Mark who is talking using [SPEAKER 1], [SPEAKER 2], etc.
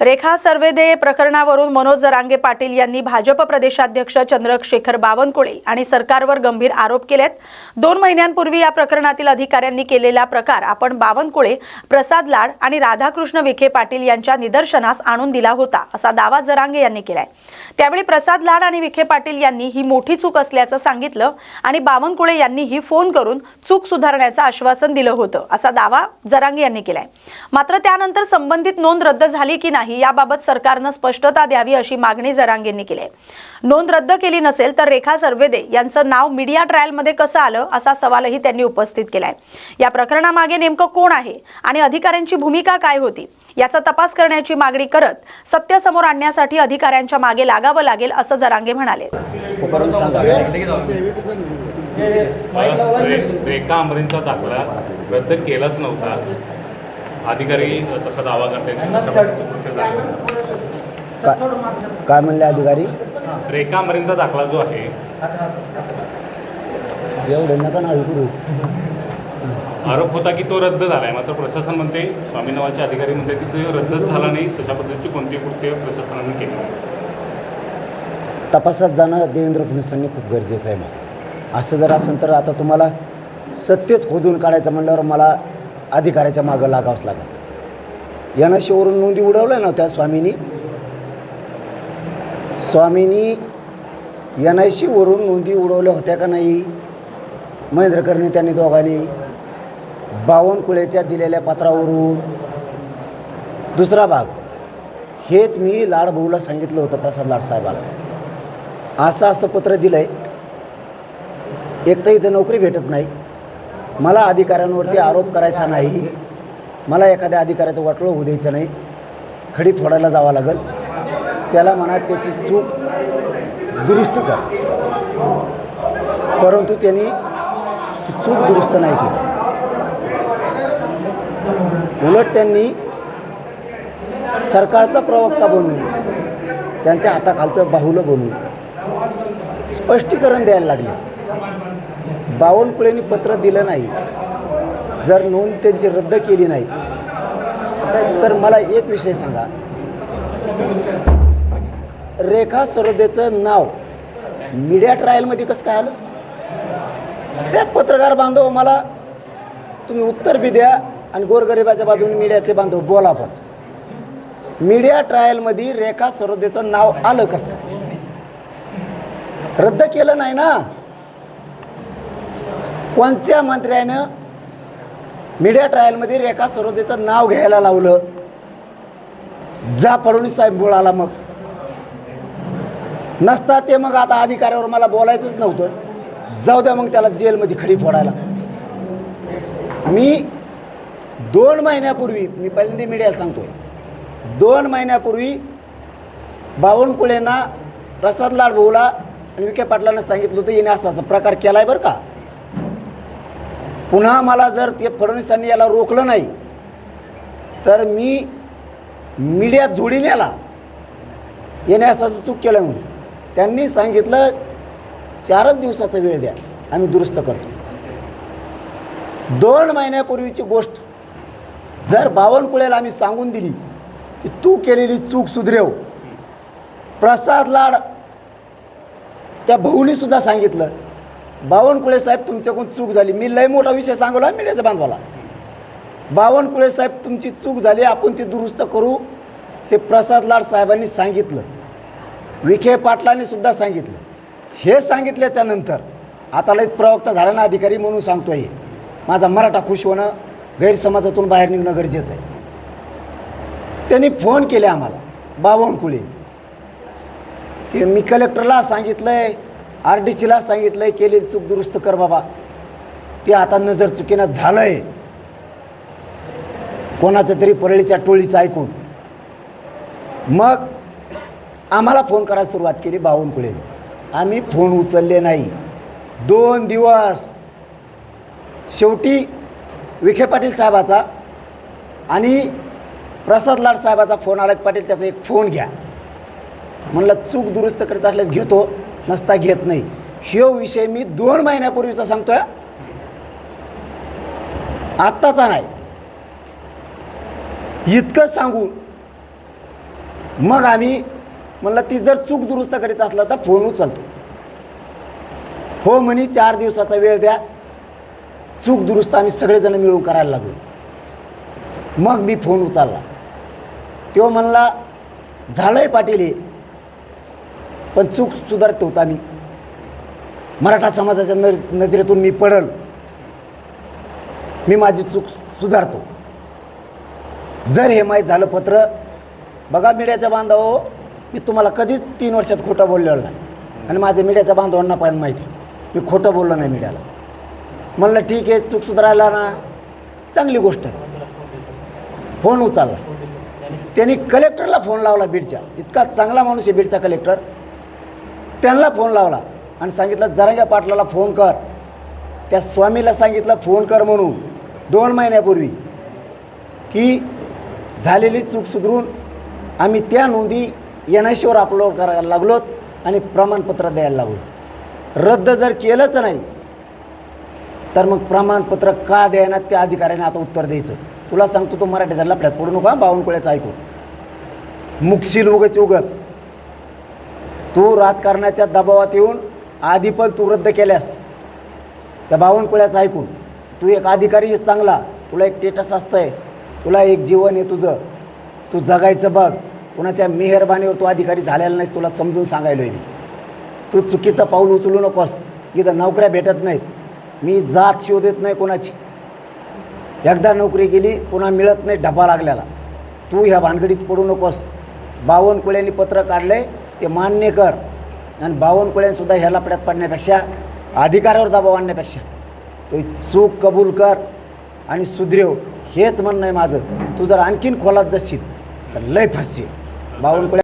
[SPEAKER 1] रेखा सर्वेदे प्रकरणावरून मनोज जरांगे पाटील यांनी भाजप प्रदेशाध्यक्ष चंद्रशेखर बावनकुळे आणि सरकारवर गंभीर आरोप केलेत। 2 महिन्यांपूर्वी या प्रकरणातील अधिकाऱ्यांनी केलेला प्रकार आपण बावनकुळे, प्रसाद लाड आणि राधाकृष्ण विखे पाटील यांच्या निदर्शनास आणून दिला होता, असा दावा जरांगे यांनी केलाय। त्यावेळी प्रसाद लाड आणि विखे पाटील यांनी ही मोठी चूक असल्याचं सांगितलं आणि बावनकुळे यांनीही फोन करून चूक सुधारण्याचं आश्वासन दिलं होतं, असा दावा जरांगे यांनी केलाय। मात्र त्यानंतर संबंधित नोंद रद्द झाली की नाही याबाबत सरकारने स्पष्टता द्यावी अशी मागणी जरांगेंनी केली आहे। नोंद रद्द केली नसेल तर रेखा सर्वेदे यांचं नाव मीडिया ट्रायल मध्ये कसं आलं असा सवालही त्यांनी उपस्थित केलाय। या प्रकरणामागे नेमकं कोण आहे आणि अधिकाऱ्यांची भूमिका काय होती याचा तपास करण्याची मागणी करत सत्य समोर आणण्यासाठी अधिकाऱ्यांच्या मागे लागावं लागेल असं जरांगे म्हणाले।
[SPEAKER 2] रेखा आंबरेंचा दाखला रद्द केलाच नव्हता, अधिकारी तसा दावा करतात।
[SPEAKER 3] काय म्हणले अधिकारी?
[SPEAKER 2] रेखा आंबरेंचा दाखला जो आहे
[SPEAKER 3] एवढं नका ना करू।
[SPEAKER 2] आरोप होता की तो रद्द झालाय, मात्र प्रशासन म्हणते, स्वामी नावाचे अधिकारी म्हणते की तो रद्दच झाला नाही, तशा पद्धतीची कोणती कृत्य प्रशासनाने केली नाही।
[SPEAKER 3] तपासात जाणं देवेंद्र फडणवीसांनी खूप गरजेचं आहे। मग असं जर असेल तर आता तुम्हाला सत्यच खोदून काढायचं म्हणल्यावर मला अधिकाऱ्याच्या मागं लागावंच लागेल। एनआयसीवरून नोंदी उडवल्या ना त्या स्वामीनी एनआयसीवरून नोंदी उडवल्या होत्या का नाही? महेंद्र कर्णे त्यांनी दोघांनी बावनकुळेच्या दिलेल्या पत्रावरून। दुसरा भाग हेच मी लाडभाऊला सांगितलं होतं, प्रसाद लाड साहेबाला असं पत्र दिलं आहे। एक तर इथं नोकरी भेटत नाही, मला अधिकाऱ्यांवरती आरोप करायचा नाही, मला एखाद्या अधिकाऱ्याचं वाटोळं होऊ द्यायचं नाही, खडी फोडायला जावं लागेल, त्याला म्हणा त्याची चूक दुरुस्त कर। परंतु त्यांनी ती चूक दुरुस्त नाही केली, उलट त्यांनी सरकारचा प्रवक्ता बनून त्यांच्या हाताखालचं बाहुलं बनून स्पष्टीकरण द्यायला लागले। बावनकुळेंनी पत्र दिलं नाही, जर नोंद त्यांची रद्द केली नाही तर मला एक विषय सांगा, रेखा सर्वेदेचं नाव मीडिया ट्रायलमध्ये कसं काय आलं? त्या पत्रकार बांधव मला तुम्ही उत्तर बी द्या आणि गोरगरिबाच्या बाजूने मीडियाचे बांधव बोला, पण मीडिया ट्रायलमध्ये रेखा सर्वेदेचं नाव आलं कसं काय? रद्द केलं नाही ना। कोणत्या मंत्र्यानं मीडिया ट्रायलमध्ये रेखा सर्वेदेचं नाव घ्यायला लावलं? जा फडणवीस साहेब बोलायला मग नसता ते, मग आता अधिकाऱ्यावर मला बोलायचंच नव्हतं, जाऊ द्या मग त्याला जेलमध्ये खडी फोडायला। मी 2 महिन्यापूर्वी, मी पहिल्यांदा मीडिया सांगतोय, 2 महिन्यापूर्वी बावनकुळेंना, प्रसाद लाड भाऊला आणि विखे पाटलांना सांगितलं होतं याने असा प्रकार केला आहे बरं का। पुन्हा मला जर ते फडणवीसांनी याला रोखलं नाही तर मी मीडियात जोडीन याला, याने असं चूक केलं म्हणून। त्यांनी सांगितलं 4 दिवसाचा वेळ द्या, आम्ही दुरुस्त करतो। 2 महिन्यापूर्वीची गोष्ट जर बावनकुळेला आम्ही सांगून दिली की तू केलेली चूक सुधरव, प्रसाद लाड त्या भाऊनी सुद्धा सांगितलं, बावनकुळे साहेब तुमच्याकडून चूक झाली, मी लय मोठा विषय सांगला मीडियाचा बांधवाला, बावनकुळे साहेब तुमची चूक झाली, आपण ती दुरुस्त करू, हे प्रसाद लाड साहेबांनी सांगितलं, विखे पाटलांनी सुद्धा सांगितलं। हे सांगितल्याच्या नंतर आता लयच प्रवक्ता झाला ना अधिकारी म्हणून सांगतोय, माझा मराठा खुश होणं, गैरसमाजातून बाहेर निघणं गरजेचं आहे। त्यांनी फोन केले आम्हाला बावनकुळेंनी की मी कलेक्टरला सांगितलंय, RDCला सांगितलंय, केलेली चूक दुरुस्त कर बाबा, ते आता नजर चुकीनं झालंय कोणाचं तरी परळीच्या टोळीचं ऐकून। मग आम्हाला फोन करायला सुरुवात केली बावनकुळेने, आम्ही फोन उचलले नाही 2 दिवस। शेवटी विखे पाटील साहेबाचा आणि प्रसाद लाड साहेबाचा फोन आला, पाटील त्याचा एक फोन घ्या, म्हणलं चूक दुरुस्त करत असल्यास घेतो, नसता घेत नाही। हा विषय मी 2 महिन्यापूर्वीचा सांगतोय, आत्ताचा नाही। इतकं सांगून मग आम्ही म्हणलं ती जर चूक दुरुस्त करीत असला तर फोन उचलतो. हो म्हणे 4 दिवसाचा वेळ द्या, चूक दुरुस्त आम्ही सगळेजण मिळून करायला लागलो. मग मी फोन उचलला. तो म्हणला झालंय पाटील हे, पण चूक सुधारतो होता मी. मराठा समाजाच्या नजरेतून मी पडल, मी माझी चूक सुधारतो. जर हे माहीत झालं पत्र, बघा मीडियाच्या बांधव, मी तुम्हाला कधीच 3 वर्षात खोटं बोललेलं नाही आणि माझ्या मीडियाच्या बांधवांना पण माहिती मी खोटं बोललो नाही मीडियाला. म्हणलं ठीक आहे, चूक सुधारायला ना चांगली गोष्ट आहे. फोन उचलला. त्यांनी कलेक्टरला फोन लावला बीडच्या. इतका चांगला माणूस आहे बीडचा कलेक्टर. त्यांना फोन लावला आणि सांगितलं जरांगे पाटलाला फोन कर. त्या स्वामीला सांगितलं फोन कर म्हणून 2 महिन्यापूर्वी, की झालेली चूक सुधरून आम्ही त्या नोंदी NIC वर अपलोड करायला लागलोत आणि प्रमाणपत्र द्यायला लागलो. रद्द जर केलंच नाही तर मग प्रमाणपत्र का द्यायना त्या अधिकाऱ्याने आता उत्तर द्यायचं. तुला सांगतो, तो मराठीचा लफड्यात पडू नका. बावनकुळ्याचं ऐकून मुक्षील उगच तू राजकारणाच्या दबावात येऊन आधी पण तू रद्द केल्यास. त्या बावनकुळ्याचं ऐकून तू एक अधिकारी आहेस चांगला, तुला एक स्टेटस असतंय, तुला एक जीवन आहे तुझं, तू जगायचं बघ. कुणाच्या मेहरबानीवर तू अधिकारी झालेला नाहीस, तुला समजून सांगायलो आहे मी. तू चुकीचं पाऊल उचलू नकोस. इथं नोकऱ्या भेटत नाहीत. मी जात शोधत नाही कोणाची. एकदा नोकरी गेली पुन्हा मिळत नाही, डबा लागल्याला. तू ह्या भानगडीत पडू नकोस. बावनकुळ्यांनी पत्र काढलं आहे ते मान्य कर. आणि बावनकुळ्यांसुद्धा ह्या लफड्यात पडण्यापेक्षा, अधिकारावर दबाव आणण्यापेक्षा तो चूक कबूल कर आणि सुधरेव, हेच म्हणणं आहे माझं. तू जर आणखीन खोलात जाशील तर लय फसशील. बावनकुळे